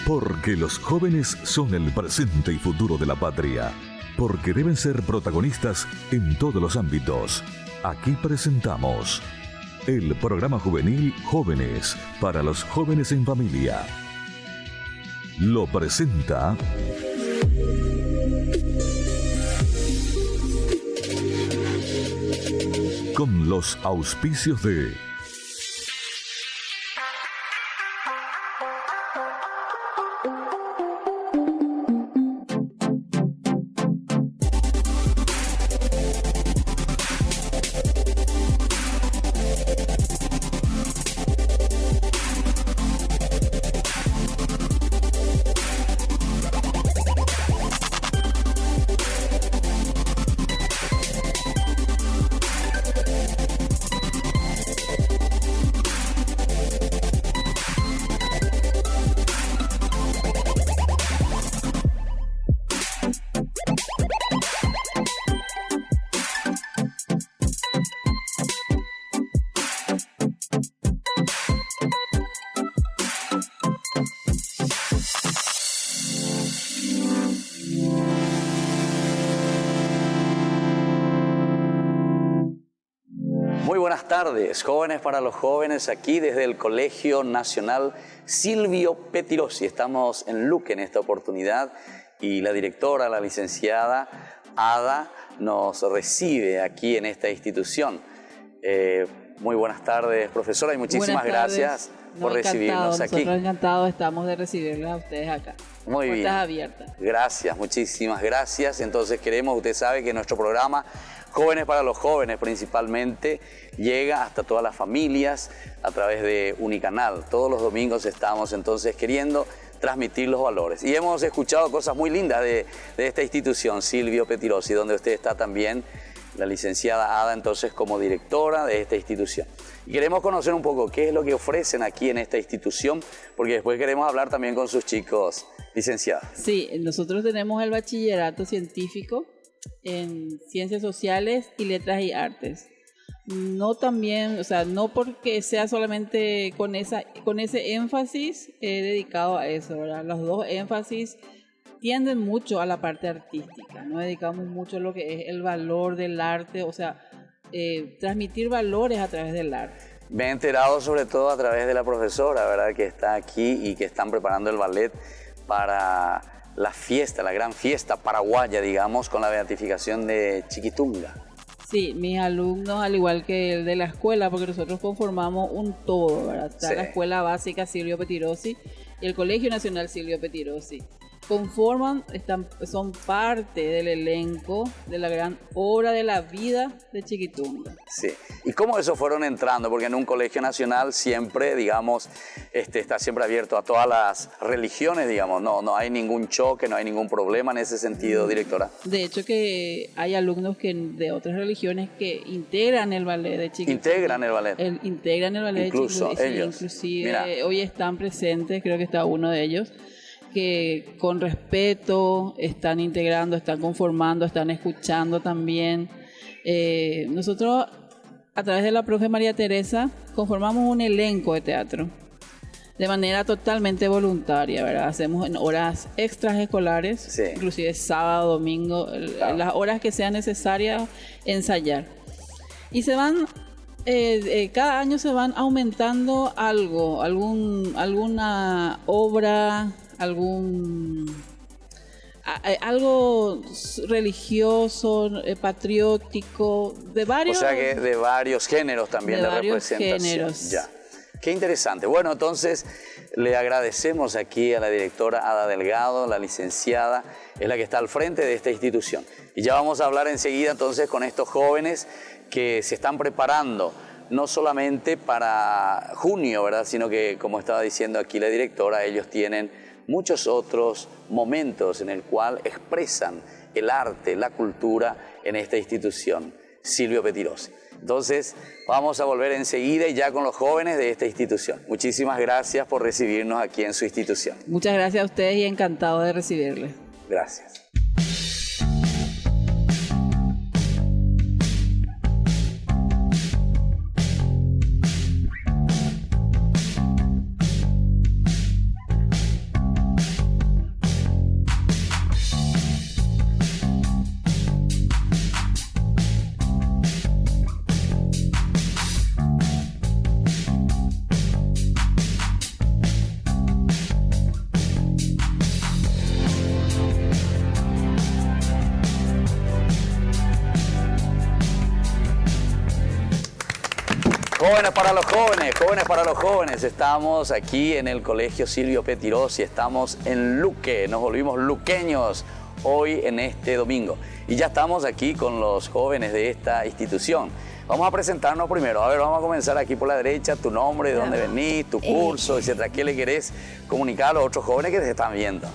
Porque los jóvenes son el presente y futuro de la patria. Porque deben ser protagonistas en todos los ámbitos. Aquí presentamos el programa juvenil Jóvenes para los jóvenes en familia. Lo presenta con los auspicios de Buenas tardes, jóvenes para los jóvenes, aquí desde el Colegio Nacional Silvio Pettirossi. Estamos en Luque en esta oportunidad y la directora, la licenciada Ada, nos recibe aquí en esta institución. Muy buenas tardes, profesora, y muchísimas gracias por recibirnos aquí. Nosotros encantados estamos de recibirles a ustedes acá. Muy bien. Puertas abiertas. Gracias, muchísimas gracias. Entonces usted sabe que nuestro programa Jóvenes para los Jóvenes principalmente llega hasta todas las familias a través de Unicanal. Todos los domingos estamos entonces queriendo transmitir los valores. Y hemos escuchado cosas muy lindas de esta institución, Silvio Pettirossi, donde usted está también, la licenciada Ada, entonces como directora de esta institución. Y queremos conocer un poco qué es lo que ofrecen aquí en esta institución, porque después queremos hablar también con sus chicos, licenciada. Sí, nosotros tenemos el bachillerato científico en Ciencias Sociales y Letras y Artes. No también, o sea, no porque sea solamente con ese énfasis dedicado a eso, ¿verdad? Los dos énfasis tienden mucho a la parte artística, no dedicamos mucho a lo que es el valor del arte, o sea, transmitir valores a través del arte. Me he enterado sobre todo a través de la profesora, ¿verdad?, que está aquí y que están preparando el ballet para la fiesta, la gran fiesta paraguaya, digamos, con la beatificación de Chiquitunga. Sí, mis alumnos, al igual que el de la escuela, porque nosotros conformamos un todo, ¿verdad? Está sí. La Escuela Básica Silvio Pettirossi y el Colegio Nacional Silvio Pettirossi. Son parte del elenco de la gran obra de la vida de Chiquitunga. Sí, ¿y cómo eso fueron entrando? Porque en un colegio nacional siempre, digamos, está siempre abierto a todas las religiones, digamos, no hay ningún choque, no hay ningún problema en ese sentido, directora. De hecho que hay alumnos de otras religiones que integran el ballet de Chiquitunga. Integran el ballet. Integran el ballet incluso de Chiquitunga. Ellos. Inclusive Mira. Hoy están presentes, creo que está uno de ellos, que con respeto están integrando, están conformando, están escuchando también. Nosotros, a través de la profe María Teresa, conformamos un elenco de teatro de manera totalmente voluntaria, ¿verdad? Hacemos en horas extras escolares, sí. Inclusive sábado, domingo, claro. Las horas que sean necesarias ensayar. Y se van... cada año se van aumentando alguna obra, algo religioso, patriótico, de varios... O sea que de varios géneros también de representación. Géneros. Ya. Qué interesante. Bueno, entonces le agradecemos aquí a la directora Ada Delgado, la licenciada, es la que está al frente de esta institución. Y ya vamos a hablar enseguida entonces con estos jóvenes que se están preparando no solamente para junio, ¿verdad?, sino que, como estaba diciendo aquí la directora, ellos tienen muchos otros momentos en el cual expresan el arte, la cultura en esta institución, Silvio Pettirossi. Entonces, vamos a volver enseguida y ya con los jóvenes de esta institución. Muchísimas gracias por recibirnos aquí en su institución. Muchas gracias a ustedes y encantado de recibirles. Gracias. Jóvenes para los jóvenes, jóvenes para los jóvenes. Estamos aquí en el Colegio Silvio Pettirossi, estamos en Luque, nos volvimos luqueños hoy en este domingo. Y ya estamos aquí con los jóvenes de esta institución. Vamos a presentarnos primero. A ver, vamos a comenzar aquí por la derecha. Tu nombre, de dónde venís, tu curso, etcétera. ¿Qué le querés comunicar a los otros jóvenes que te están viendo?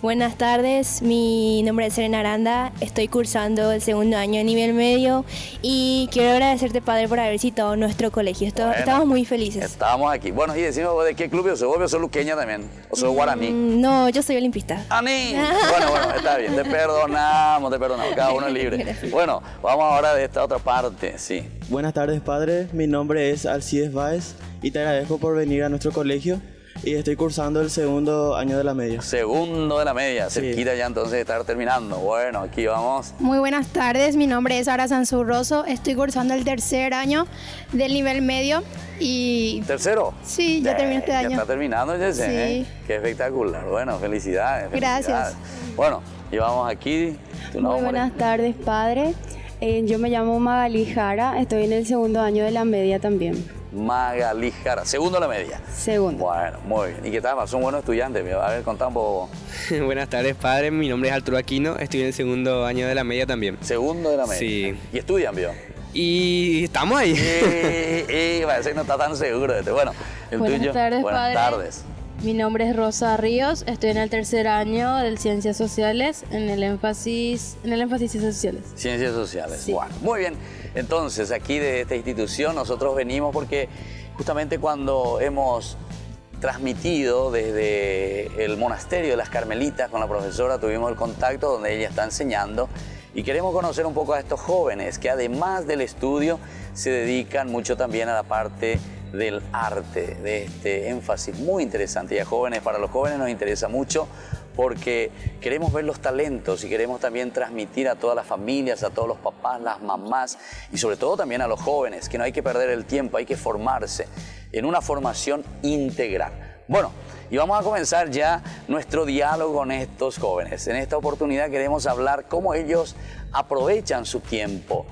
Buenas tardes, mi nombre es Serena Aranda, estoy cursando el segundo año de nivel medio y quiero agradecerte, padre, por haber visitado nuestro colegio. Estamos muy felices. Estamos aquí. Bueno, y decimos de qué club yo soy. ¿Vos sos luqueña también? ¿O sos guaraní? No, yo soy olimpista. ¡Ani! Bueno, está bien. Te perdonamos. Cada uno es libre. Bueno, vamos ahora de esta otra parte, sí. Buenas tardes, padre. Mi nombre es Alcides Báez y te agradezco por venir a nuestro colegio. Y estoy cursando el segundo año de la media. Segundo de la media, sí. Cerquita ya entonces de estar terminando. Bueno, aquí vamos. Muy buenas tardes, mi nombre es Sara Sanzurroso, estoy cursando el tercer año del nivel medio y... ¿Tercero? Sí, ya terminé este año. Ya está terminando, ya sé, Sí. ¿eh? Qué espectacular. Bueno, felicidades. Gracias. Bueno, y vamos aquí. Tu Muy nombre. buenas tardes, padre. Yo me llamo Magali Jara, estoy en el segundo año de la media también. Magali Jara, segundo de la media. Segundo. Bueno, muy bien. ¿Y qué tal? Son buenos estudiantes. A ver, contá un poco. Buenas tardes, padre. Mi nombre es Arturo Aquino. Estoy en el segundo año de la media también. Segundo de la media. Sí. ¿Y estudian, vio? Y estamos ahí. Parece que no está tan seguro de esto. Bueno, el Buenas tuyo. tardes, Buenas padre. tardes. Mi nombre es Rosa Ríos, estoy en el tercer año de Ciencias Sociales, en el énfasis sociales. Ciencias sociales. Sí. Bueno, muy bien. Entonces, aquí de esta institución nosotros venimos porque justamente cuando hemos transmitido desde el monasterio de las Carmelitas con la profesora, tuvimos el contacto donde ella está enseñando y queremos conocer un poco a estos jóvenes que además del estudio se dedican mucho también a la parte del arte, de este énfasis muy interesante. Y a jóvenes, para los jóvenes nos interesa mucho porque queremos ver los talentos y queremos también transmitir a todas las familias, a todos los papás, las mamás y sobre todo también a los jóvenes, que no hay que perder el tiempo, hay que formarse en una formación integral. Bueno, y vamos a comenzar ya nuestro diálogo con estos jóvenes. En esta oportunidad queremos hablar cómo ellos aprovechan su tiempo,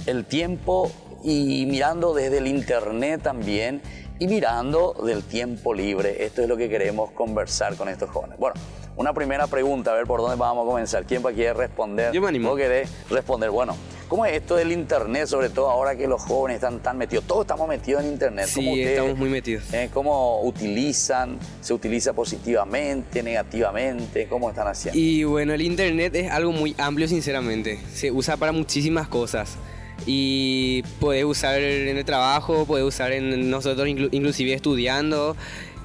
el tiempo y mirando desde el internet también y mirando del tiempo libre. Esto es lo que queremos conversar con estos jóvenes. Bueno, una primera pregunta, a ver por dónde vamos a comenzar. ¿Quién quiere responder? Yo me animo. ¿Vos querés responder? Bueno, ¿cómo es esto del internet, sobre todo ahora que los jóvenes están tan metidos? Todos estamos metidos en internet. Sí, ¿Cómo ustedes, estamos muy metidos. ¿Cómo utilizan? ¿Se utiliza positivamente, negativamente? ¿Cómo están haciendo? Y bueno, el internet es algo muy amplio, sinceramente. Se usa para muchísimas cosas. Y puedes usar en el trabajo, puedes usar en nosotros inclusive estudiando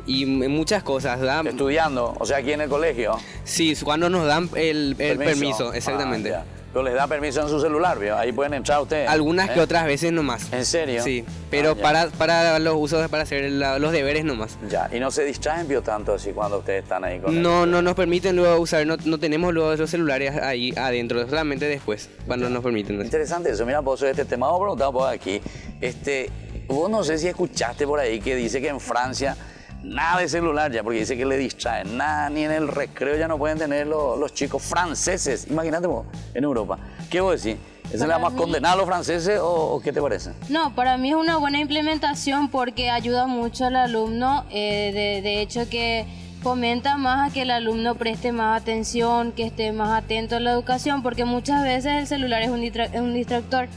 y en muchas cosas, ¿verdad? Estudiando, o sea, aquí en el colegio. Sí, cuando nos dan el permiso, exactamente. Ah, ya. Pero les da permiso en su celular, ¿vio? Ahí pueden entrar ustedes. Algunas que otras veces nomás. ¿En serio? Sí, pero ya. para los usos, para hacer los deberes nomás. Ya, y no se distraen, ¿vio? Tanto así cuando ustedes están ahí con No nos permiten luego usar, no tenemos luego los celulares ahí adentro, solamente después, cuando nos permiten. Interesante eso. Mira, vos sobre este tema, vamos a preguntar por aquí. Vos no sé si escuchaste por ahí que dice que en Francia nada de celular ya, porque dice que le distraen. Nada, ni en el recreo ya no pueden tener los chicos franceses. Imagínate vos, en Europa. ¿Qué vos decís? ¿Eso le vamos a condenar a los franceses o qué te parece? No, para mí es una buena implementación porque ayuda mucho al alumno, de hecho que fomenta más a que el alumno preste más atención, que esté más atento a la educación, porque muchas veces el celular es un distractor.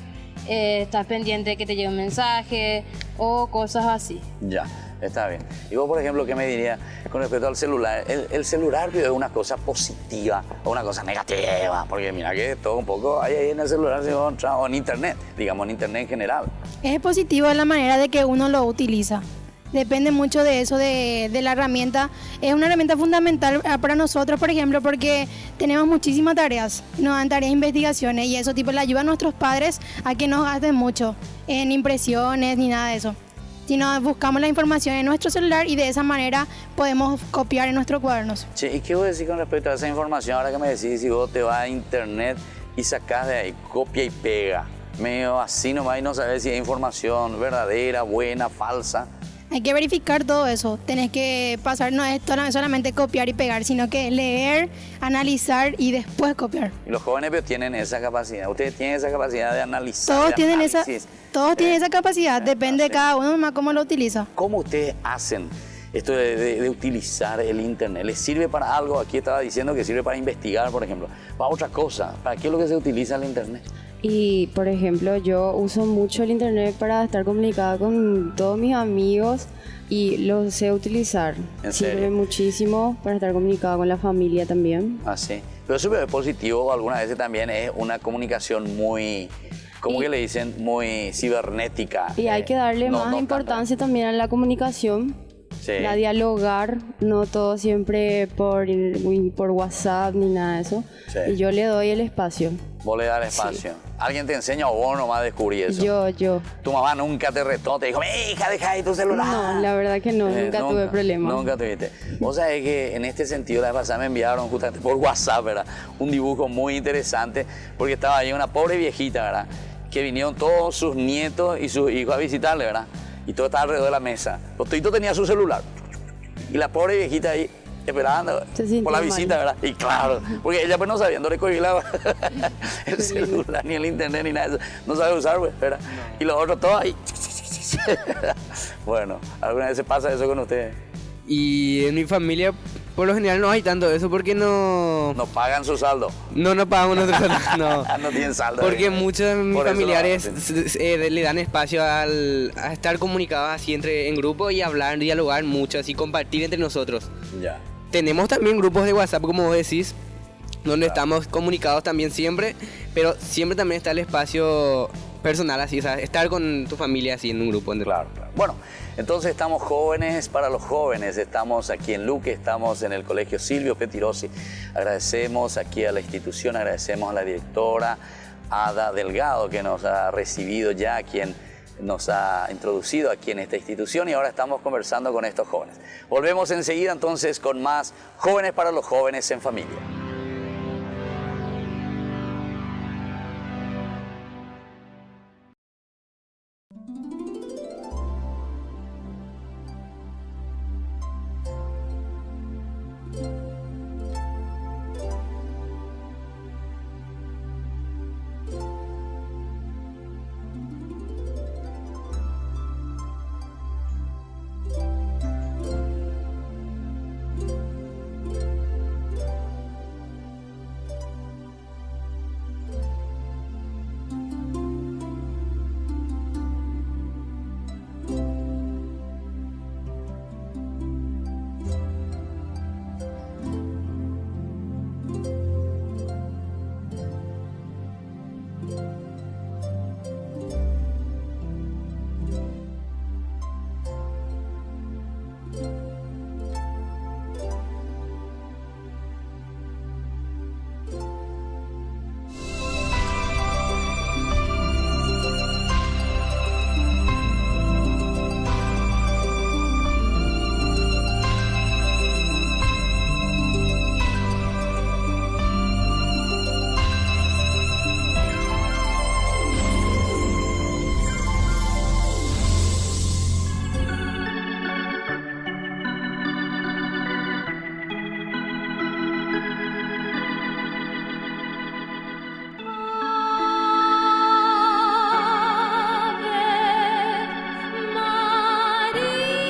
Estás pendiente de que te llegue un mensaje o cosas así. Ya, está bien. Y vos, por ejemplo, ¿qué me dirías con respecto al celular? El celular es una cosa positiva o una cosa negativa, porque mira que todo un poco hay ahí en el celular o en internet, digamos en internet en general. Es positivo la manera de que uno lo utiliza. Depende mucho de eso, de la herramienta. Es una herramienta fundamental para nosotros, por ejemplo, porque tenemos muchísimas tareas. Nos dan tareas de investigaciones y eso tipo le ayuda a nuestros padres a que no gasten mucho en impresiones ni nada de eso. Sino buscamos la información en nuestro celular y de esa manera podemos copiar en nuestros cuadernos. Che, ¿y qué vos decís con respecto a esa información? Ahora que me decís, si vos te vas a internet y sacás de ahí, copia y pega, medio así nomás y no sabes si es información verdadera, buena, falsa. Hay que verificar todo eso. Tenés que pasar, no es solamente copiar y pegar, sino que leer, analizar y después copiar. Y los jóvenes pero tienen esa capacidad. Ustedes tienen esa capacidad de analizar. Todos de tienen análisis. tienen esa capacidad, depende de cada uno más cómo lo utiliza. ¿Cómo ustedes hacen esto de utilizar el internet? ¿Les sirve para algo? Aquí estaba diciendo que sirve para investigar, por ejemplo. Para otra cosa. ¿Para qué es lo que se utiliza el internet? Y, por ejemplo, yo uso mucho el internet para estar comunicada con todos mis amigos y lo sé utilizar. ¿En serio? Sirve muchísimo para estar comunicada con la familia también. Ah, sí. Pero súper positivo, algunas veces también es una comunicación muy, ¿cómo que le dicen? Muy cibernética. Y hay que darle No, más no importancia también a la comunicación. Sí. A dialogar, no todo siempre por WhatsApp ni nada de eso. Sí. Y yo le doy el espacio. Vos le das espacio. ¿Alguien te enseña o vos nomás descubrí eso? Yo. ¿Tu mamá nunca te retó? Te dijo, hija, deja ahí tu celular. No, la verdad que no, nunca tuve problemas. Nunca tuviste. Vos sabés que en este sentido la vez pasada me enviaron justamente por WhatsApp, ¿verdad? Un dibujo muy interesante porque estaba ahí una pobre viejita, ¿verdad? Que vinieron todos sus nietos y sus hijos a visitarle, ¿verdad? Y todo estaba alrededor de la mesa. Los toditos tenía su celular. Y la pobre viejita ahí esperando por la visita, ¿verdad? Y claro, porque ella pues no sabía, no le cogía el celular, ni el internet, ni nada de eso. No sabe usar, pues, ¿verdad? Y los otros todos ahí. Bueno, ¿alguna vez se pasa eso con ustedes? Y en mi familia, por lo general, no hay tanto eso porque no... ¿No pagan su saldo? No pagamos nuestro saldo, no. No tienen saldo. Porque muchos de mis Por eso familiares no le dan espacio a estar comunicados así en grupo y hablar, dialogar mucho, así compartir entre nosotros. Ya. Tenemos también grupos de WhatsApp, como vos decís, donde estamos comunicados también siempre, pero siempre también está el espacio personal, así, ¿sabes? Estar con tu familia así en un grupo. Claro. Bueno, entonces estamos jóvenes para los jóvenes, estamos aquí en Luque, estamos en el Colegio Silvio Pettirossi. Agradecemos aquí a la institución, agradecemos a la directora Ada Delgado que nos ha recibido ya, quien nos ha introducido aquí en esta institución y ahora estamos conversando con estos jóvenes. Volvemos enseguida entonces con más Jóvenes para los Jóvenes en Familia.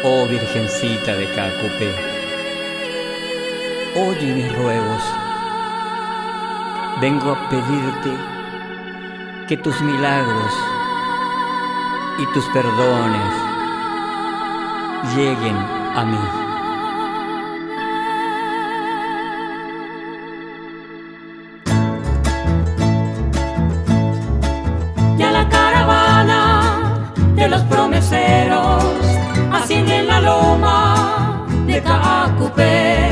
Oh Virgencita de Cacupé, oye mis ruegos. Vengo a pedirte que tus milagros y tus perdones lleguen a mí. Ya la caravana de los promeseros asciende en la loma de Cacupé.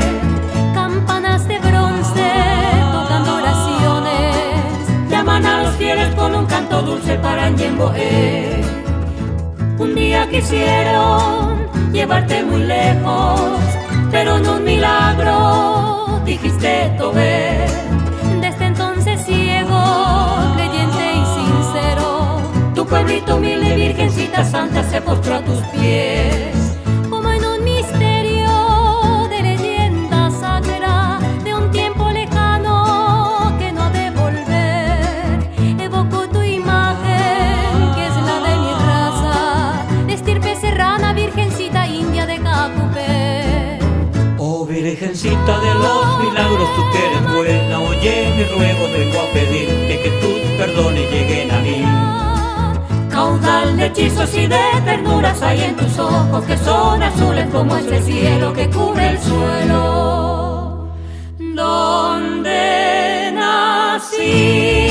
Campanas de bronce tocando oraciones Llaman a los fieles con un canto dulce para Ñemboé. Un día quisieron llevarte muy lejos, pero en un milagro dijiste Tobé. Desde entonces ciego, creyente y sincero, Tu pueblito humilde, Virgencita Santa, se postró a tus pies. Virgencita de los milagros, tú que eres buena, oye mi ruego, vengo a pedirte que tus perdones lleguen a mí. Caudal de hechizos y de ternuras hay en tus ojos, que son azules como este cielo que cubre el suelo donde nací.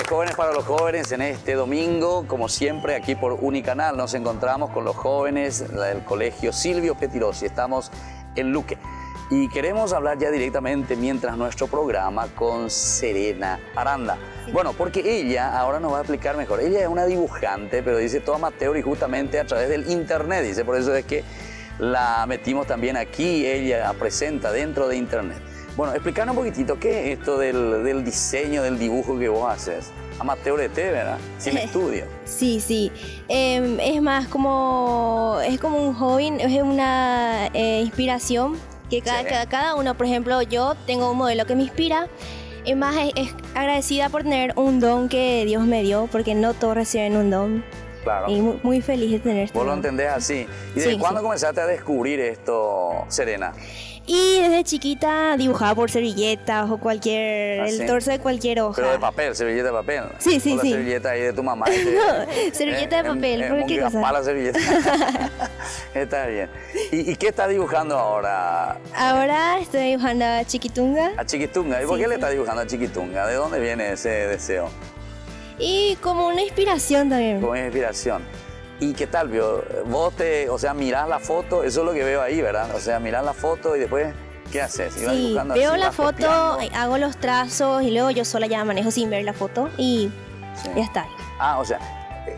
Jóvenes para los jóvenes, en este domingo, como siempre, aquí por Unicanal nos encontramos con los jóvenes del Colegio Silvio Pettirossi. Estamos en Luque y queremos hablar ya directamente mientras nuestro programa con Serena Aranda. Sí. Bueno, porque ella, ahora nos va a explicar mejor, ella es una dibujante, pero dice todo amateur y justamente a través del internet, dice, por eso es que la metimos también aquí, ella presenta dentro de internet. Bueno, explícanos un poquitito, ¿qué es esto del diseño, del dibujo que vos haces? Amateur de té, ¿verdad? Sin estudio. Sí. Es más como, es como un hobby, es una inspiración que cada uno, por ejemplo, yo tengo un modelo que me inspira. Es más, es agradecida por tener un don que Dios me dio, porque no todos reciben un don. Claro. Y muy feliz de tener esto. Vos lo entendés así. ¿Y desde cuándo comenzaste a descubrir esto, Serena? Y desde chiquita dibujaba por servilletas o el torso de cualquier hoja. Pero de papel, servilleta de papel. Sí. La servilleta ahí de tu mamá. No, servilleta de papel. ¿Por qué cosa? Mala servilleta. Está bien. ¿Y qué estás dibujando ahora? Ahora estoy dibujando a Chiquitunga. A Chiquitunga. ¿Y por qué le estás dibujando a Chiquitunga? ¿De dónde viene ese deseo? Y como una inspiración también. Como una inspiración. ¿Y qué tal, vio? Vos mirás la foto, eso es lo que veo ahí, ¿verdad? O sea, mirás la foto y después, ¿qué haces? Sí, veo la foto, hago los trazos y luego yo sola ya manejo sin ver la foto y ya está. Ah, o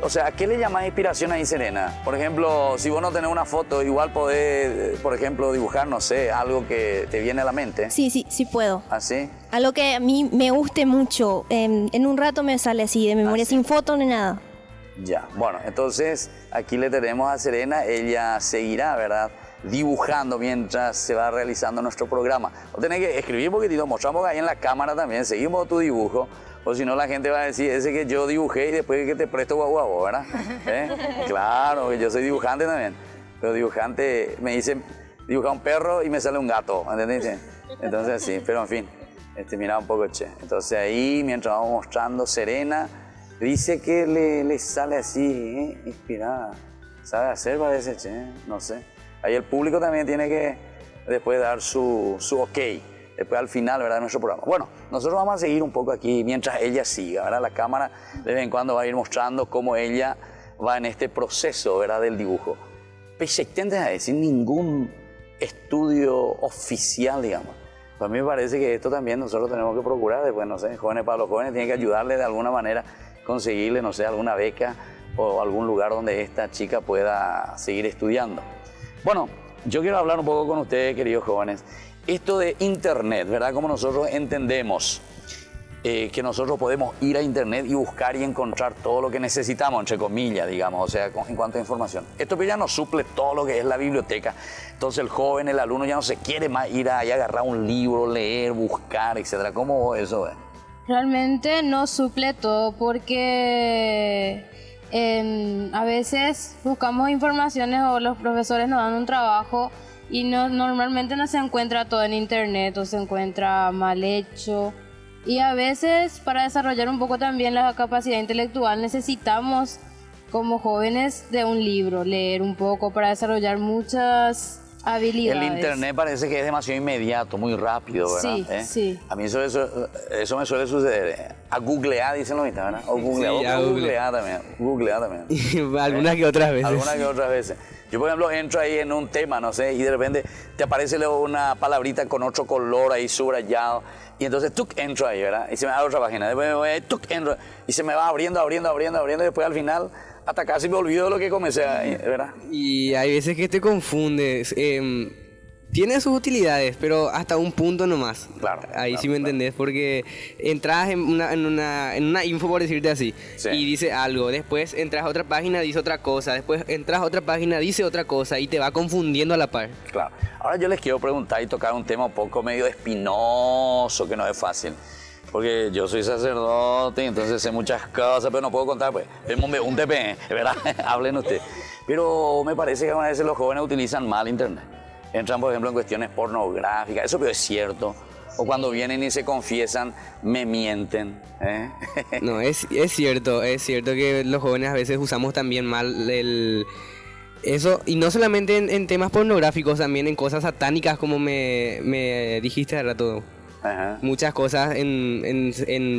sea, ¿a qué le llamás inspiración ahí, Serena? Por ejemplo, si vos no tenés una foto, igual podés, por ejemplo, dibujar, no sé, algo que te viene a la mente. Sí puedo. ¿Ah, sí? Algo que a mí me guste mucho. En un rato me sale así, de memoria, sin foto ni nada. Ya, bueno, entonces aquí le tenemos a Serena, ella seguirá, ¿verdad?, dibujando mientras se va realizando nuestro programa. Vos tenés que escribir un poquitito, mostramos ahí en la cámara también, seguimos tu dibujo, o si no la gente va a decir, ese que yo dibujé y después que te presto guau, ¿verdad? Claro, que yo soy dibujante también, pero dibujante me dice, dibuja un perro y me sale un gato, ¿entendés? Entonces sí, pero en fin, mira un poco, entonces ahí mientras vamos mostrando, Serena dice que le sale así, inspirada. ¿Sabe hacer? Parece, no sé. Ahí el público también tiene que después dar su ok. Después al final, ¿verdad?, de nuestro programa. Bueno, nosotros vamos a seguir un poco aquí mientras ella siga, ¿verdad? La cámara de vez en cuando va a ir mostrando cómo ella va en este proceso, ¿verdad?, del dibujo. Pero sin ningún estudio oficial, digamos. Pues a mí me parece que esto también nosotros tenemos que procurar, después, no sé, Jóvenes para los Jóvenes tienen que ayudarle de alguna manera, conseguirle, no sé, alguna beca o algún lugar donde esta chica pueda seguir estudiando. Bueno, yo quiero hablar un poco con ustedes, queridos jóvenes. Esto de internet, ¿verdad? Como nosotros entendemos que nosotros podemos ir a internet y buscar y encontrar todo lo que necesitamos, entre comillas, digamos, o sea, en cuanto a información. Esto ya nos suple todo lo que es la biblioteca. Entonces el joven, el alumno ya no se quiere más ir ahí a agarrar un libro, leer, buscar, etcétera. ¿Cómo eso es? Realmente no suple todo porque a veces buscamos informaciones o los profesores nos dan un trabajo y normalmente no se encuentra todo en internet o se encuentra mal hecho. Y a veces para desarrollar un poco también la capacidad intelectual necesitamos como jóvenes de un libro, leer un poco para desarrollar muchas habilidades. El internet parece que es demasiado inmediato, muy rápido, ¿verdad? Sí, sí. A mí eso me suele suceder. A googlear, dicen los mitad, ¿verdad? O googlear, Sí, o googlear también. Googlear también. Algunas que otras veces. Algunas que otras veces. Yo, por ejemplo, entro ahí en un tema, no sé, y de repente te aparece luego una palabrita con otro color ahí subrayado. Y entonces, entro ahí, ¿verdad? Y se me da otra página. Después me voy ahí, entro. Y se me va abriendo. Y después al final, hasta casi me olvido de lo que comencé ahí, ¿verdad? Y hay veces que te confundes. Tiene sus utilidades, pero hasta un punto nomás. Claro. Ahí sí me entendés, porque entras en una info, por decirte así, Sí. y dice algo. Después entras a otra página, dice otra cosa. Después entras a otra página, dice otra cosa, y te va confundiendo a la par. Claro. Ahora yo les quiero preguntar y tocar un tema un poco medio espinoso, que no es fácil. Porque yo soy sacerdote, entonces sé muchas cosas, pero no puedo contar, pues. Un TP, ¿verdad? Hablen ustedes. Pero me parece que algunas veces los jóvenes utilizan mal internet. Entran, por ejemplo, en cuestiones pornográficas. Eso pero es cierto. O cuando vienen y se confiesan, me mienten. ¿Eh? No, es cierto que los jóvenes a veces usamos también mal eso, y no solamente en temas pornográficos, también en cosas satánicas, como me dijiste hace rato. Ajá. Muchas cosas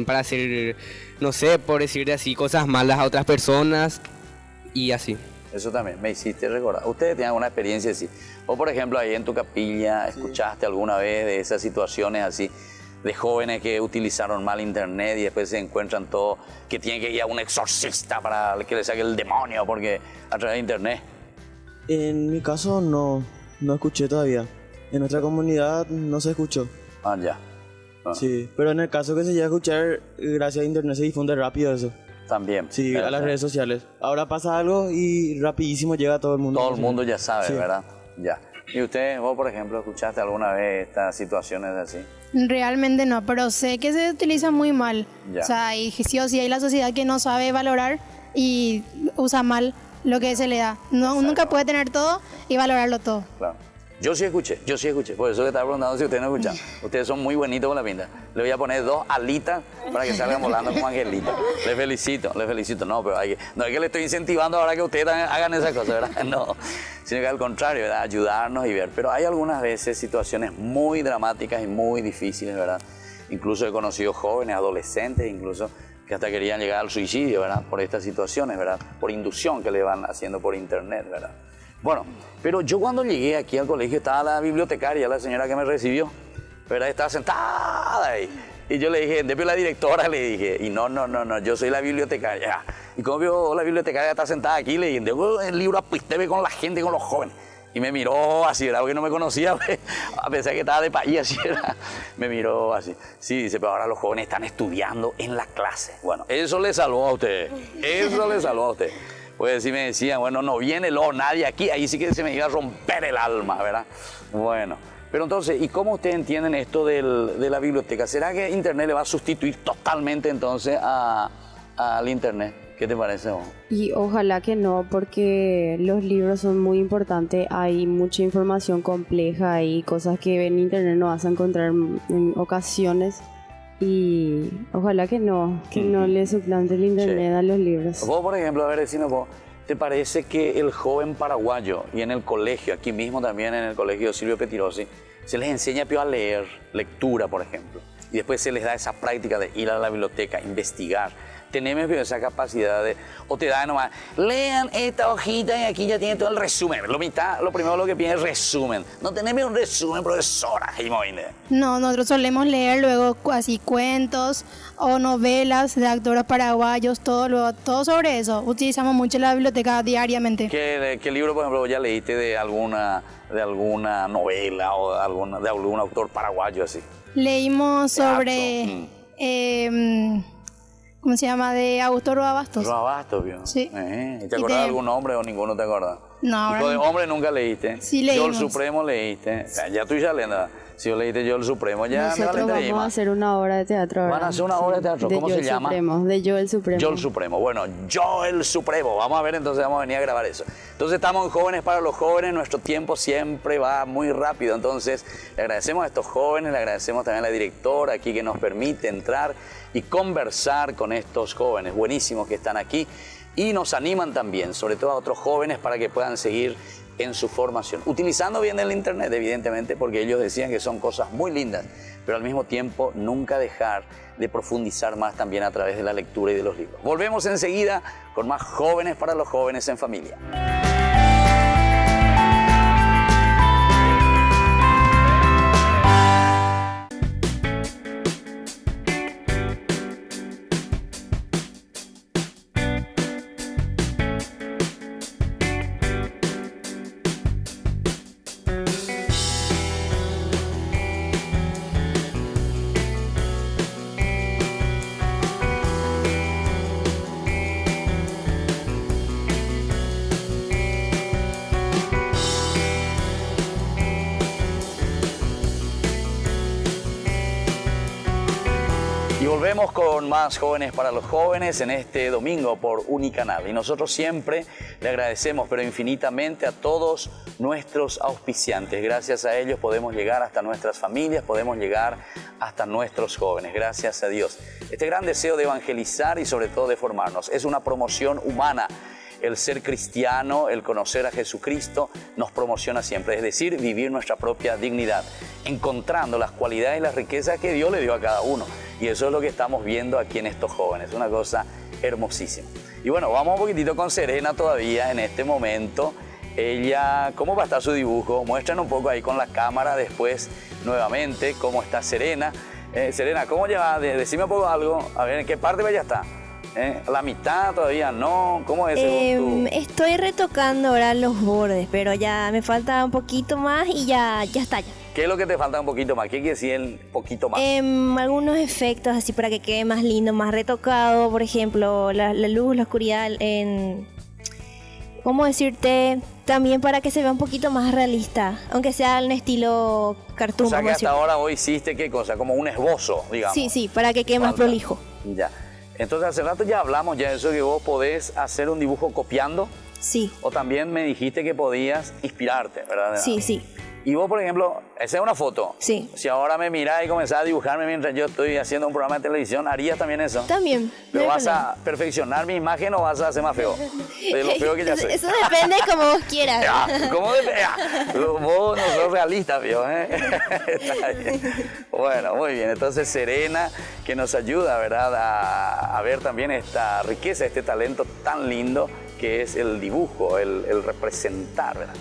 para hacer, no sé, por decirte así, cosas malas a otras personas y así. Eso también me hiciste recordar. ¿Ustedes tienen alguna experiencia así? O, por ejemplo, ahí en tu capilla, ¿escuchaste alguna vez de esas situaciones así, de jóvenes que utilizaron mal internet y después se encuentran todos que tienen que ir a un exorcista para que les saque el demonio porque a través de internet? En mi caso no escuché todavía. En nuestra comunidad no se escuchó. Ah, ya. Ah. Sí, pero en el caso que se llegue a escuchar, gracias a internet se difunde rápido eso. También. Sí, a las redes sociales. Ahora pasa algo y rapidísimo llega a todo el mundo. Todo el mundo ya sabe, Sí. ¿verdad? Ya. ¿Y usted, vos, por ejemplo, escuchaste alguna vez estas situaciones así? Realmente no, pero sé que se utiliza muy mal. Ya. O sea, y sí o sí hay la sociedad que no sabe valorar y usa mal lo que se le da. No, nunca puede tener todo y valorarlo todo. Claro. Yo sí escuché. Por eso que estaba preguntando si ustedes no escuchan. Ustedes son muy bonitos con la pinta. Le voy a poner 2 alitas para que salgan volando como angelitos. Les felicito. No, pero no es que le estoy incentivando ahora que ustedes hagan esas cosas, ¿verdad? No, sino que al contrario, ¿verdad? Ayudarnos y ver. Pero hay algunas veces situaciones muy dramáticas y muy difíciles, ¿verdad? Incluso he conocido jóvenes, adolescentes, incluso, que hasta querían llegar al suicidio, ¿verdad? Por estas situaciones, ¿verdad? Por inducción que le van haciendo por internet, ¿verdad? Bueno, pero yo cuando llegué aquí al colegio estaba la bibliotecaria, la señora que me recibió, ¿verdad? Estaba sentada ahí. Y yo le dije, después la directora le dije, y no, yo soy la bibliotecaria. Y como vio la bibliotecaria está sentada aquí, le dije, el libro apistebe con la gente, con los jóvenes. Y me miró así, ¿verdad? Porque no me conocía, a pesar que estaba de país, así, ¿verdad? Me miró así. Sí, dice, pero ahora los jóvenes están estudiando en la clase. Bueno, eso le salvó a usted. Pues si me decían, bueno, no viene nadie aquí, ahí sí que se me iba a romper el alma, ¿verdad? Bueno, pero entonces, ¿y cómo ustedes entienden esto de la biblioteca? ¿Será que internet le va a sustituir totalmente entonces al internet? ¿Qué te parece vos? Y ojalá que no, porque los libros son muy importantes, hay mucha información compleja y cosas que en internet no vas a encontrar en ocasiones. Y ojalá que no le suplante el internet a los libros. Vos, por ejemplo, a ver, decime vos, ¿te parece que el joven paraguayo y en el colegio, aquí mismo también en el colegio Silvio Pettirossi, se les enseña a leer, lectura, por ejemplo, y después se les da esa práctica de ir a la biblioteca, investigar? Tenemos esa capacidad o te da nomás, lean esta hojita y aquí ya tiene todo el resumen. Lo primero lo que piden es resumen. No tenemos un resumen, profesora. No, nosotros solemos leer luego así cuentos o novelas de autores paraguayos, todo sobre eso. Utilizamos mucho la biblioteca diariamente. ¿Qué libro, por ejemplo, ya leíste de alguna novela o de algún autor paraguayo así? Leímos sobre... ¿cómo se llama? De Augusto Roa Bastos. Roa Bastos, ¿vio? Sí. ¿Te acuerdas de algún nombre o ninguno te acuerdas? No, ahora Hijo de no. hombre nunca leíste. Sí, leímos. Yo el Supremo leíste. Ya estoy ya leyendo. Si yo leíste Yo el Supremo, ya Nosotros me vamos a hacer una obra de teatro ahora. ¿Van a hacer una obra de teatro? ¿Cómo se llama? De Yo el Supremo. Yo el Supremo. Bueno, Yo el Supremo. Vamos a ver, entonces vamos a venir a grabar eso. Entonces estamos en Jóvenes para los Jóvenes. Nuestro tiempo siempre va muy rápido. Entonces le agradecemos a estos jóvenes, le agradecemos también a la directora aquí que nos permite entrar y conversar con estos jóvenes buenísimos que están aquí y nos animan también, sobre todo a otros jóvenes, para que puedan seguir en su formación. Utilizando bien el internet, evidentemente, porque ellos decían que son cosas muy lindas, pero al mismo tiempo nunca dejar de profundizar más también a través de la lectura y de los libros. Volvemos enseguida con más Jóvenes para los Jóvenes en Familia. Y volvemos con más Jóvenes para los Jóvenes en este domingo por Unicanal. Y nosotros siempre le agradecemos, pero infinitamente, a todos nuestros auspiciantes. Gracias a ellos podemos llegar hasta nuestras familias, podemos llegar hasta nuestros jóvenes. Gracias a Dios. Este gran deseo de evangelizar y sobre todo de formarnos es una promoción humana. El ser cristiano, el conocer a Jesucristo, nos promociona siempre, es decir, vivir nuestra propia dignidad, encontrando las cualidades y las riquezas que Dios le dio a cada uno. Y eso es lo que estamos viendo aquí en estos jóvenes, una cosa hermosísima. Y bueno, vamos un poquitito con Serena todavía en este momento. Ella, ¿cómo va a estar su dibujo? Muestran un poco ahí con la cámara después nuevamente cómo está Serena. Serena, ¿cómo lleva? Decime un poco algo, a ver, ¿en qué parte ya está? ¿La mitad todavía no? ¿Cómo es según tú? Estoy retocando ahora los bordes, pero ya me falta un poquito más y ya está ya. ¿Qué es lo que te falta un poquito más? ¿Qué quiere decir el poquito más? Algunos efectos así para que quede más lindo, más retocado, por ejemplo, la luz, la oscuridad, ¿cómo decirte? También para que se vea un poquito más realista, aunque sea en estilo cartoon. O sea que hasta ahora vos hiciste ¿qué cosa? Como un esbozo, digamos. Sí, para que quede más prolijo. Ya. Entonces hace rato ya hablamos ya de eso, que vos podés hacer un dibujo copiando. Sí. O también me dijiste que podías inspirarte, ¿verdad? Sí. Y vos, por ejemplo, esa es una foto. Sí. Si ahora me mirás y comenzás a dibujarme mientras yo estoy haciendo un programa de televisión, ¿harías también eso? También. ¿Pero vas a perfeccionar mi imagen o vas a hacer más feo? De lo feo que ya soy. Eso depende como vos quieras. ¿Cómo depende? Vos no sos realista, ¿vio? Está bien. Bueno, muy bien. Entonces, Serena, que nos ayuda, ¿verdad? A ver también esta riqueza, este talento tan lindo que es el dibujo, el representar, ¿verdad?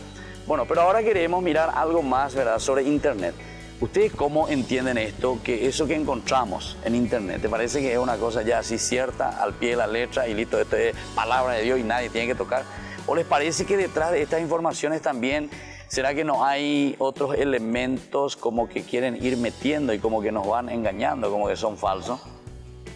Bueno, pero ahora queremos mirar algo más, ¿verdad?, sobre Internet. ¿Ustedes cómo entienden esto? Que eso que encontramos en Internet, ¿te parece que es una cosa ya así cierta, al pie de la letra y listo, esto es palabra de Dios y nadie tiene que tocar? ¿O les parece que detrás de estas informaciones también, será que no hay otros elementos como que quieren ir metiendo y como que nos van engañando, como que son falsos?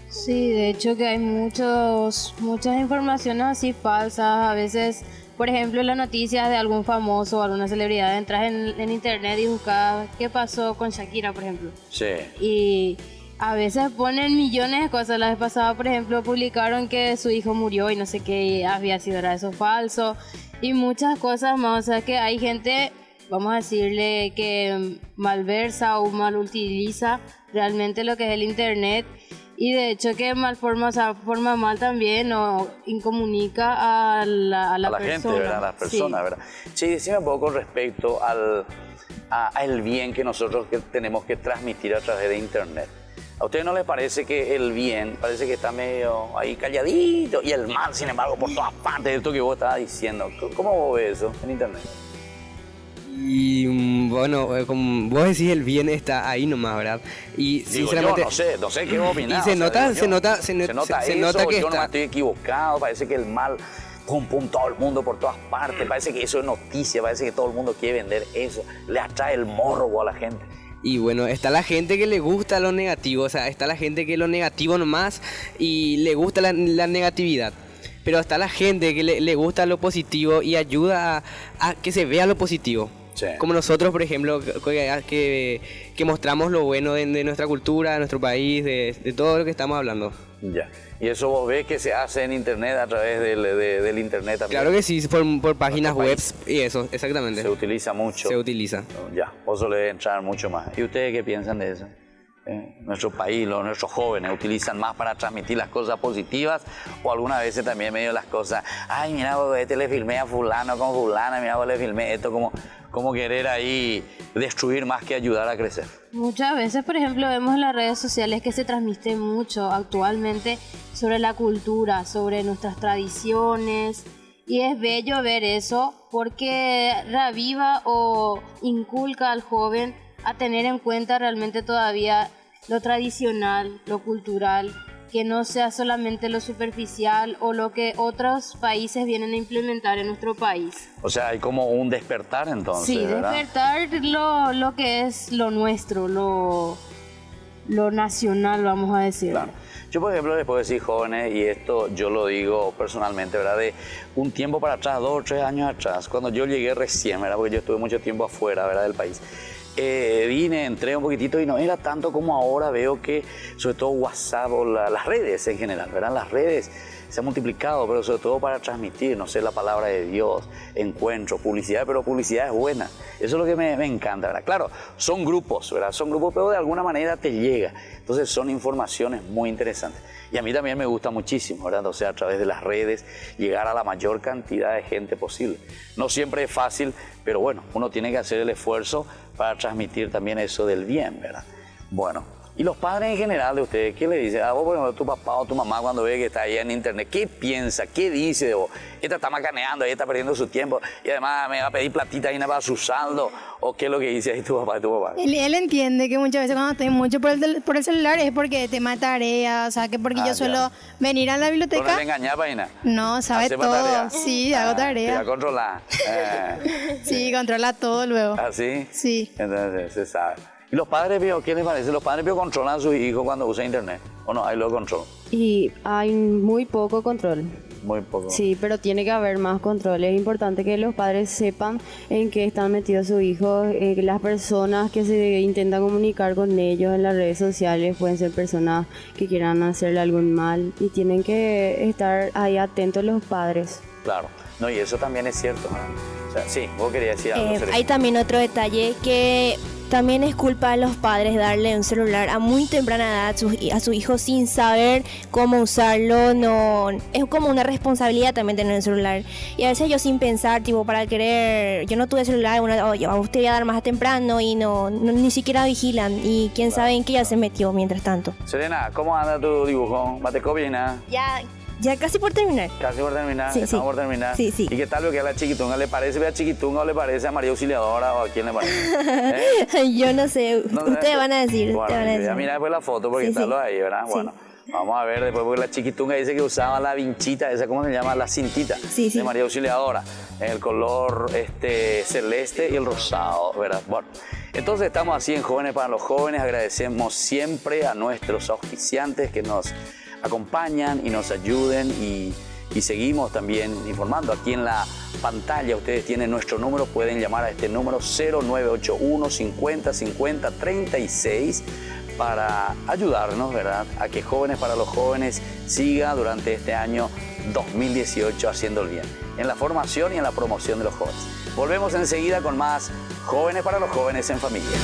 Sí, de hecho que hay muchas informaciones así falsas, a veces. Por ejemplo, las noticias de algún famoso o alguna celebridad, entras en internet y buscas qué pasó con Shakira, por ejemplo. Sí. Y a veces ponen millones de cosas. La vez pasada, por ejemplo, publicaron que su hijo murió y no sé qué había sido, era eso falso. Y muchas cosas más. O sea que hay gente, vamos a decirle, que malversa o mal utiliza realmente lo que es el internet. Y de hecho que forma mal también o incomunica a la persona. Gente, ¿verdad? A las personas, sí. ¿Verdad? Sí, decime un poco respecto al bien que nosotros tenemos que transmitir a través de Internet. ¿A ustedes no les parece que el bien parece que está medio ahí calladito y el mal, sin embargo, por todas partes de esto que vos estabas diciendo? ¿Cómo vos ves eso en Internet? Y bueno, como vos decís, el bien está ahí nomás, ¿verdad? Y sinceramente, yo no sé qué vos opinás. Y se nota que yo no estoy equivocado, parece que el mal, pum, todo el mundo por todas partes, parece que eso es noticia, parece que todo el mundo quiere vender eso, le atrae el morbo a la gente. Y bueno, está la gente que le gusta lo negativo, o sea, está la gente que lo negativo nomás y le gusta la negatividad. Pero está la gente que le gusta lo positivo y ayuda a que se vea lo positivo. Sí. Como nosotros, por ejemplo, que mostramos lo bueno de nuestra cultura, de nuestro país, de todo lo que estamos hablando. Ya. ¿Y eso vos ves que se hace en Internet a través del Internet también? Claro que sí, por páginas web y eso, exactamente. Se utiliza mucho. Se utiliza. Ya, vos solés entrar mucho más. ¿Y ustedes qué piensan de eso? nuestro país, nuestros jóvenes utilizan más para transmitir las cosas positivas o algunas veces también medio las cosas, ay, mira, le filmé a fulano con fulana, mira, le filmé esto, como querer ahí destruir más que ayudar a crecer? Muchas veces, por ejemplo, vemos en las redes sociales que se transmite mucho actualmente sobre la cultura, sobre nuestras tradiciones, y es bello ver eso porque reaviva o inculca al joven a tener en cuenta realmente todavía lo tradicional, lo cultural, que no sea solamente lo superficial o lo que otros países vienen a implementar en nuestro país. O sea, hay como un despertar entonces, Sí, ¿verdad? despertar lo que es lo nuestro, lo nacional, vamos a decir. Claro. Yo, por ejemplo, les puedo decir, jóvenes, y esto yo lo digo personalmente, ¿verdad? De un tiempo para atrás, 2 o 3 años atrás, cuando yo llegué recién, ¿verdad? Porque yo estuve mucho tiempo afuera, ¿verdad? Del país. Entré un poquitito y no era tanto como ahora. Veo que, sobre todo WhatsApp o las redes en general, ¿verdad? Las redes se han multiplicado, pero sobre todo para transmitir, no sé, la palabra de Dios, encuentros, publicidad, pero publicidad es buena. Eso es lo que me encanta, ¿verdad? Claro, son grupos, ¿verdad? Son grupos, pero de alguna manera te llega. Entonces son informaciones muy interesantes. Y a mí también me gusta muchísimo, ¿verdad? O sea, a través de las redes, llegar a la mayor cantidad de gente posible. No siempre es fácil, pero bueno, uno tiene que hacer el esfuerzo para transmitir también eso del bien, ¿verdad? Bueno, y los padres en general de ustedes, ¿qué le dicen? A vos, por ejemplo, tu papá o tu mamá cuando ve que está ahí en internet, ¿qué piensa? ¿Qué dice de vos? Esta está macaneando, ella está perdiendo su tiempo y además me va a pedir platita ahí para su saldo. ¿O qué es lo que dice ahí tu papá y tu papá? Él entiende que muchas veces cuando estoy mucho por el celular es porque tema de tareas, o sea, que porque yo suelo venir a la biblioteca. ¿No le engañás, Paina? No, sabe todo. Tarea? Sí, hago tarea. ¿La controla? Sí, controla todo luego. ¿Ah, sí? Sí. Entonces se sabe. ¿Y los padres, Pío, qué les parece? ¿Los padres, Pío, controlan a sus hijos cuando usan internet? ¿O no? Ahí lo control. Y hay muy poco control. Muy poco. Sí, pero tiene que haber más control. Es importante que los padres sepan en qué están metidos sus hijos. Las personas que se intentan comunicar con ellos en las redes sociales pueden ser personas que quieran hacerle algún mal y tienen que estar ahí atentos los padres. Claro. No, y eso también es cierto, ¿verdad? O sea, sí, vos querías decir algo. Hay también otro detalle que también es culpa de los padres darle un celular a muy temprana edad a sus hijos sin saber cómo usarlo. No, es como una responsabilidad también tener un celular. Y a veces yo sin pensar, tipo, para querer, yo no tuve celular, a usted voy a dar más temprano y no ni siquiera vigilan. Y quién sabe en qué ya se metió mientras tanto. Serena, ¿cómo anda tu dibujo? ¿Bate copia y nada? Ya casi por terminar. Casi por terminar, Sí, estamos sí. por terminar. Sí, sí. ¿Y qué tal lo que a la Chiquitunga? ¿Le parece a Chiquitunga o le parece a María Auxiliadora o a quién le parece? Yo no sé, No, ustedes van a decir. Bueno, ustedes van a ya decir. mira después la foto porque Sí, está sí. lo ahí, ¿verdad? Sí. Bueno, vamos a ver después porque la Chiquitunga dice que usaba la vinchita, esa ¿cómo se llama? La cintita Sí, sí. de María Auxiliadora, en el color celeste y el rosado, ¿verdad? Bueno, entonces estamos así en Jóvenes para los Jóvenes. Agradecemos siempre a nuestros auspiciantes que nos acompañan y nos ayuden y seguimos también informando. Aquí en la pantalla ustedes tienen nuestro número, pueden llamar a este número 0981 50 50 36 para ayudarnos, ¿verdad?, a que Jóvenes para los Jóvenes siga durante este año 2018 haciendo el bien, en la formación y en la promoción de los jóvenes. Volvemos enseguida con más Jóvenes para los Jóvenes en Familia.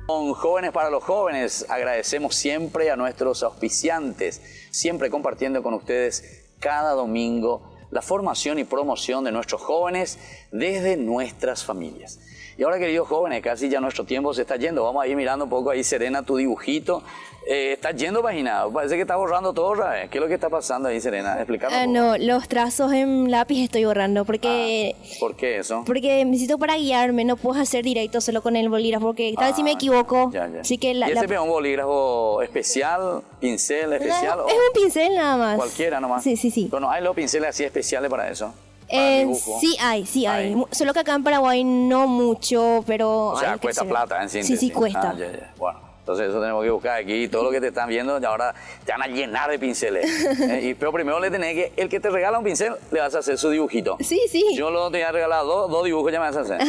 Con Jóvenes para los Jóvenes agradecemos siempre a nuestros auspiciantes, siempre compartiendo con ustedes cada domingo la formación y promoción de nuestros jóvenes desde nuestras familias. Y ahora, queridos jóvenes, casi ya nuestro tiempo se está yendo. Vamos a ir mirando un poco ahí, Serena, tu dibujito. ¿Estás yendo paginado? Parece que está borrando todo otra vez. ¿Qué es lo que está pasando ahí, Serena? Explícanos. No, los trazos en lápiz estoy borrando porque... ¿Por qué eso? Porque necesito para guiarme, no puedo hacer directo solo con el bolígrafo, porque tal vez si me equivoco. Ya. Así que ¿Y ese es un bolígrafo especial, pincel especial? Es un pincel nada más. Cualquiera nomás. Sí. Bueno, ¿hay los pinceles así especiales para eso? Para dibujo. Sí hay. Solo que acá en Paraguay no mucho, pero... O sea, hay que cuesta ser. plata en síntesis. Sí, cuesta. Ya. Bueno, Entonces eso tenemos que buscar aquí. Todo lo que te están viendo, ya ahora te van a llenar de pinceles. Pero primero le tenés que, el que te regala un pincel, le vas a hacer su dibujito. Sí, sí. Yo luego te voy a regalar dos dibujos, ya me vas a hacer.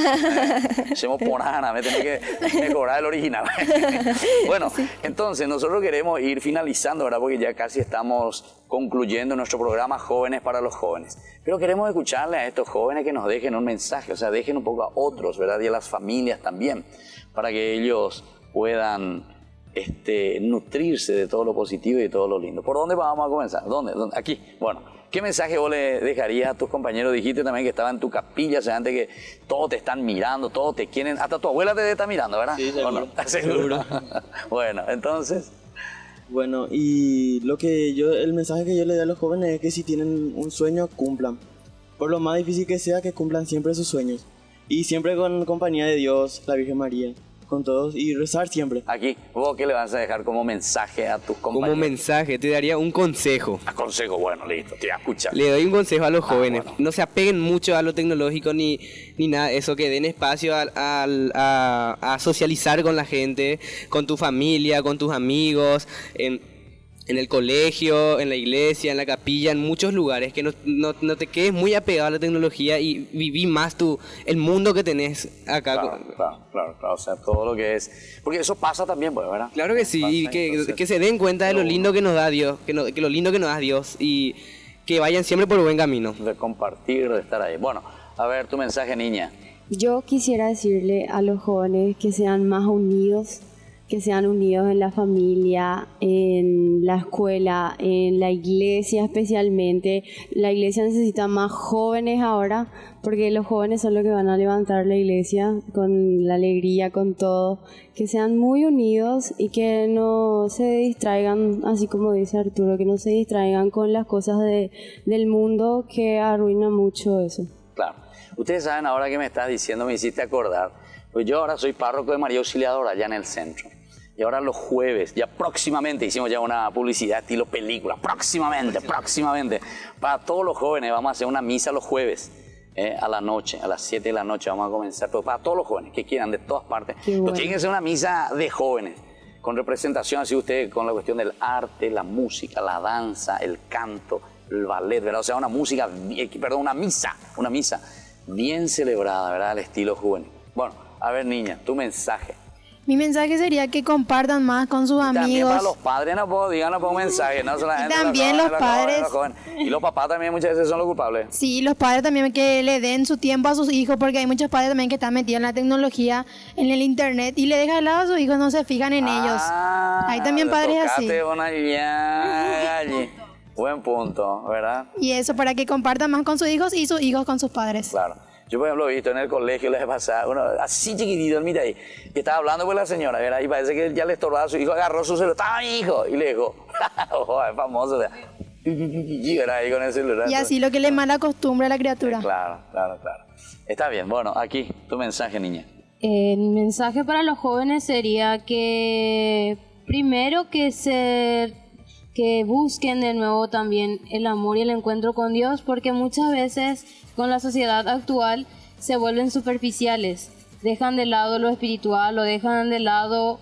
Hacemos por Ana, me tenés que mejorar el original. Bueno, entonces nosotros queremos ir finalizando, ¿verdad? Porque ya casi estamos concluyendo nuestro programa Jóvenes para los Jóvenes. Pero queremos escucharle a estos jóvenes que nos dejen un mensaje, o sea, dejen un poco a otros, ¿verdad? Y a las familias también, para que ellos puedan nutrirse de todo lo positivo y de todo lo lindo. ¿Por dónde vamos a comenzar? ¿Dónde? Aquí. Bueno, ¿qué mensaje vos le dejarías a tus compañeros? Dijiste también que estaba en tu capilla, o sea, antes que todos te están mirando, todos te quieren, hasta tu abuela te está mirando, ¿verdad? Sí, seguro. ¿O no? ¿Seguro? Bueno, entonces... Bueno, y el mensaje que yo le doy a los jóvenes es que si tienen un sueño, cumplan. Por lo más difícil que sea, que cumplan siempre sus sueños. Y siempre con compañía de Dios, la Virgen María, con todos, y rezar siempre. Aquí, ¿vos qué le vas a dejar como mensaje a tus compañeros? Como mensaje, te daría un consejo. Consejo, bueno, listo, te voy a escuchar. Le doy un consejo a los jóvenes. Bueno. No se apeguen mucho a lo tecnológico ni nada, eso, que den espacio a socializar con la gente, con tu familia, con tus amigos, en el colegio, en la iglesia, en la capilla, en muchos lugares, que no te quedes muy apegado a la tecnología y viví más el mundo que tenés acá. Claro, o sea, todo lo que es... Porque eso pasa también, pues, ¿verdad? Claro que sí, y que se den cuenta de lo lindo que nos da Dios, que lo lindo que nos da Dios, y que vayan siempre por buen camino. De compartir, de estar ahí. Bueno, a ver, tu mensaje, niña. Yo quisiera decirle a los jóvenes que sean más unidos, que sean unidos en la familia, en la escuela, en la iglesia especialmente. La iglesia necesita más jóvenes ahora, porque los jóvenes son los que van a levantar la iglesia con la alegría, con todo. Que sean muy unidos y que no se distraigan, así como dice Arturo, que no se distraigan con las cosas del mundo, que arruina mucho eso. Claro. Ustedes saben, ahora que me estás diciendo, me hiciste acordar, pues yo ahora soy párroco de María Auxiliadora allá en el centro. Y ahora los jueves, ya próximamente, hicimos ya una publicidad estilo película, próximamente, para todos los jóvenes vamos a hacer una misa los jueves, a la noche, a las 7 de la noche vamos a comenzar, pero para todos los jóvenes que quieran, de todas partes. Bueno. Tiene que ser una misa de jóvenes, con representación, así usted, con la cuestión del arte, la música, la danza, el canto, el ballet, ¿verdad? O sea, una misa bien celebrada, ¿verdad? Al estilo juvenil. Bueno, a ver, niña, tu mensaje. Mi mensaje sería que compartan más con sus amigos. También para los padres, díganos por un mensaje, no solamente también los padres. Y los papás también muchas veces son los culpables. Sí, los padres también, que le den su tiempo a sus hijos, porque hay muchos padres también que están metidos en la tecnología, en el internet, y le dejan de lado a sus hijos, no se fijan en ellos. Hay también padres así. Buen punto, ¿verdad? Y eso, para que compartan más con sus hijos y sus hijos con sus padres. Claro. Yo, por ejemplo, he visto en el colegio, les pasa uno así chiquitito, mira ahí, que estaba hablando con la señora, ¿verdad? Y parece que ya le estorbaba a su hijo, agarró su celular, ¡estaba mi hijo! Y le dijo, ¡ojo, es famoso! ¿Verdad? Ahí con el celular. Y así lo que le mala costumbre a la criatura. Claro. Está bien, bueno, aquí, tu mensaje, niña. Mi mensaje para los jóvenes sería que, primero, que busquen de nuevo también el amor y el encuentro con Dios, porque muchas veces con la sociedad actual se vuelven superficiales, dejan de lado lo espiritual o dejan de lado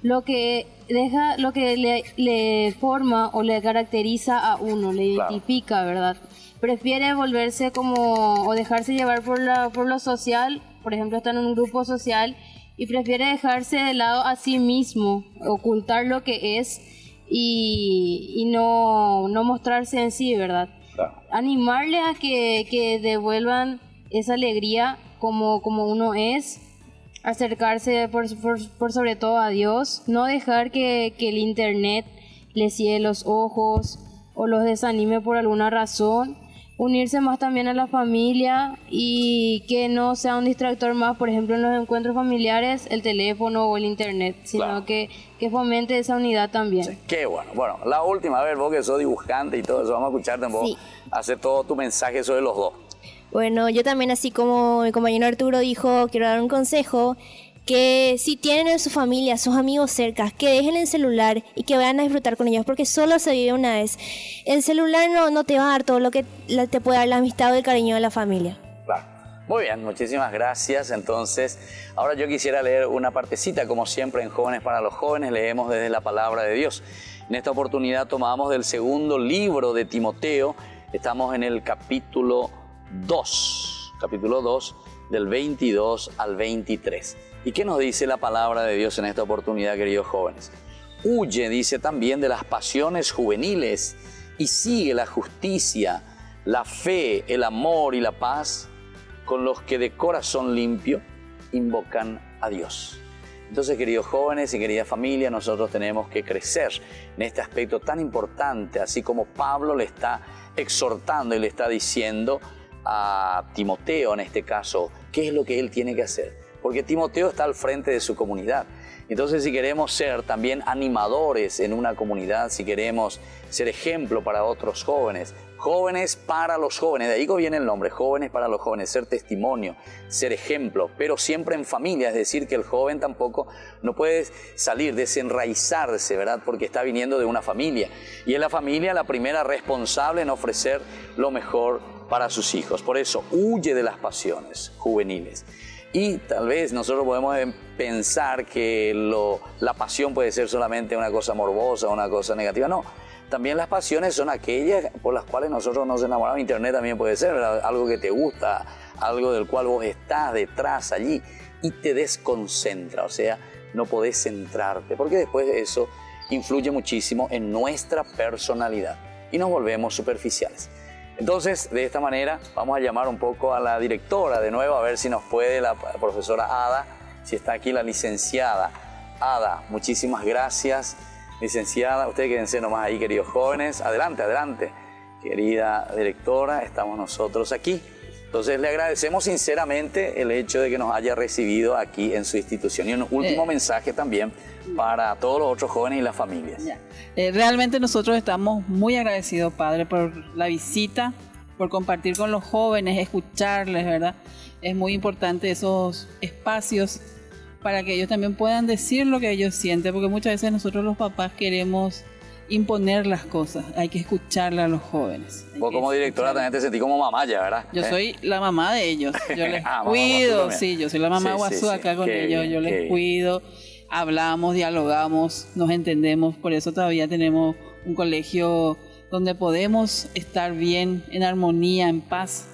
lo que le forma o le caracteriza a uno, le identifica, ¿verdad? Prefiere volverse o dejarse llevar por lo social, por ejemplo, está en un grupo social y prefiere dejarse de lado a sí mismo, ocultar lo que es y no mostrarse en sí, ¿verdad? Claro. Animarle a que devuelvan esa alegría como uno es, acercarse por sobre todo a Dios, no dejar que el internet les ciegue los ojos o los desanime por alguna razón, unirse más también a la familia y que no sea un distractor más, por ejemplo en los encuentros familiares, el teléfono o el internet, sino que fomente esa unidad también. Sí, qué bueno. Bueno, la última, a ver, vos que sos dibujante y todo eso, vamos a escucharte en vos, hacer todo tu mensaje sobre los dos. Bueno, yo también, así como mi compañero Arturo dijo, quiero dar un consejo, que si tienen en su familia, sus amigos cerca, que dejen el celular y que vayan a disfrutar con ellos, porque solo se vive una vez. El celular no te va a dar todo lo que te puede dar la amistad o el cariño de la familia. Claro. Muy bien, muchísimas gracias. Entonces, ahora yo quisiera leer una partecita, como siempre en Jóvenes para los Jóvenes, leemos desde la Palabra de Dios. En esta oportunidad tomamos del segundo libro de Timoteo, estamos en el capítulo 2, del 22 al 23. ¿Y qué nos dice la Palabra de Dios en esta oportunidad, queridos jóvenes? Huye, dice también, de las pasiones juveniles y sigue la justicia, la fe, el amor y la paz con los que de corazón limpio invocan a Dios. Entonces, queridos jóvenes y querida familia, nosotros tenemos que crecer en este aspecto tan importante, así como Pablo le está exhortando y le está diciendo a Timoteo, en este caso, qué es lo que él tiene que hacer. Porque Timoteo está al frente de su comunidad. Entonces, si queremos ser también animadores en una comunidad, si queremos ser ejemplo para otros jóvenes, jóvenes para los jóvenes, de ahí viene el nombre, jóvenes para los jóvenes, ser testimonio, ser ejemplo, pero siempre en familia, es decir, que el joven tampoco no puede salir, desenraizarse, ¿verdad? Porque está viniendo de una familia. Y es la familia la primera responsable en ofrecer lo mejor para sus hijos. Por eso, huye de las pasiones juveniles. Y tal vez nosotros podemos pensar que la pasión puede ser solamente una cosa morbosa, una cosa negativa. No, también las pasiones son aquellas por las cuales nosotros nos enamoramos. Internet también puede ser, ¿verdad? Algo que te gusta, algo del cual vos estás detrás allí y te desconcentra, o sea, no podés centrarte, porque después eso influye muchísimo en nuestra personalidad y nos volvemos superficiales. Entonces, de esta manera, vamos a llamar un poco a la directora de nuevo, a ver si nos puede la profesora Ada, si está aquí la licenciada. Ada, muchísimas gracias, licenciada. Ustedes quédense nomás ahí, queridos jóvenes. Adelante, adelante, querida directora, estamos nosotros aquí. Entonces, le agradecemos sinceramente el hecho de que nos haya recibido aquí en su institución. Y un último mensaje también para todos los otros jóvenes y las familias. Realmente nosotros estamos muy agradecidos, Padre, por la visita, por compartir con los jóvenes, escucharles, ¿verdad? Es muy importante esos espacios para que ellos también puedan decir lo que ellos sienten, porque muchas veces nosotros los papás queremos imponer las cosas, hay que escucharle a los jóvenes. Vos como directora también te sentí como mamá ya, ¿verdad? Yo soy la mamá de ellos, yo les cuido, sí, yo soy la mamá Guazú acá con ellos, yo les cuido. Hablamos, dialogamos, nos entendemos, por eso todavía tenemos un colegio donde podemos estar bien, en armonía, en paz.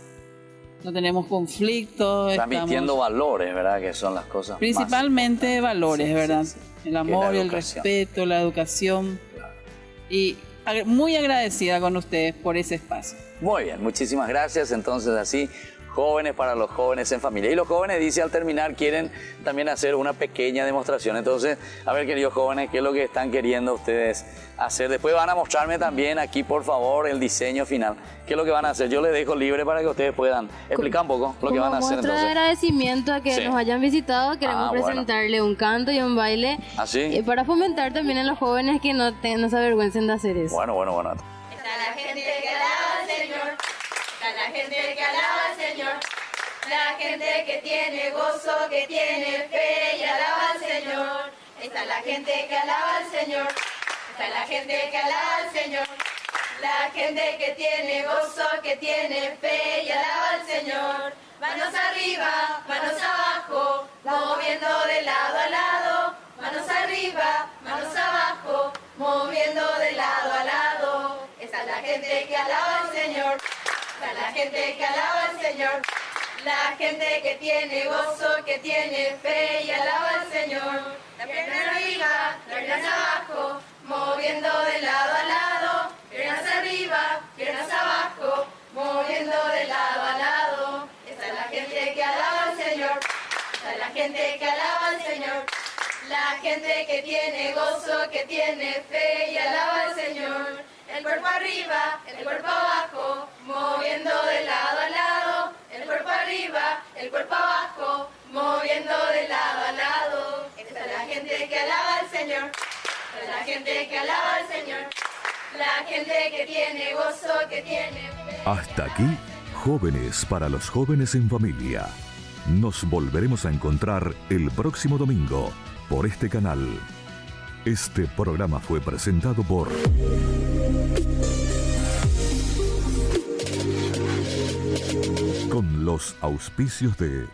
No tenemos conflictos. Transmitiendo valores, ¿verdad? Que son las cosas principalmente más valores, ¿verdad? El amor, el respeto, la educación. Y muy agradecida con ustedes por ese espacio. Muy bien, muchísimas gracias. Entonces, así, jóvenes para los jóvenes en familia. Y los jóvenes, dice, al terminar quieren también hacer una pequeña demostración. Entonces, a ver, queridos jóvenes, ¿qué es lo que están queriendo ustedes hacer? Después van a mostrarme también aquí, por favor, el diseño final. ¿Qué es lo que van a hacer? Yo les dejo libre para que ustedes puedan explicar un poco lo que van a hacer. Como muestra de agradecimiento a que nos hayan visitado, queremos presentarle un canto y un baile. ¿Así? Para fomentar también a los jóvenes que no se avergüencen de hacer eso. Bueno. Está la gente que alaba al Señor. Está la gente que alaba al Señor. La gente que tiene gozo, que tiene fe y alaba al Señor. Está la gente que alaba al Señor. Está la gente que alaba al Señor. La gente que tiene gozo, que tiene fe y alaba al Señor. Manos arriba, manos abajo, moviendo de lado a lado. Manos arriba, manos abajo, moviendo de lado a lado. Está la gente que alaba al Señor. Está la gente que alaba al Señor. La gente que tiene gozo, que tiene fe y alaba al Señor. La pierna arriba, la pierna abajo, moviendo de lado a lado. Piernas arriba, piernas abajo, moviendo de lado a lado. Esta es la gente que alaba al Señor. Esta es la gente que alaba al Señor. La gente que tiene gozo, que tiene fe y alaba al Señor. El cuerpo arriba, el cuerpo abajo, moviendo de lado a lado. El cuerpo arriba, el cuerpo abajo, moviendo de lado a lado. Esta es la gente que alaba al Señor. Esta es la gente que alaba al Señor. La gente que tiene gozo, que tiene fe. Hasta aquí, Jóvenes para los Jóvenes en Familia. Nos volveremos a encontrar el próximo domingo por este canal. Este programa fue presentado por con los auspicios de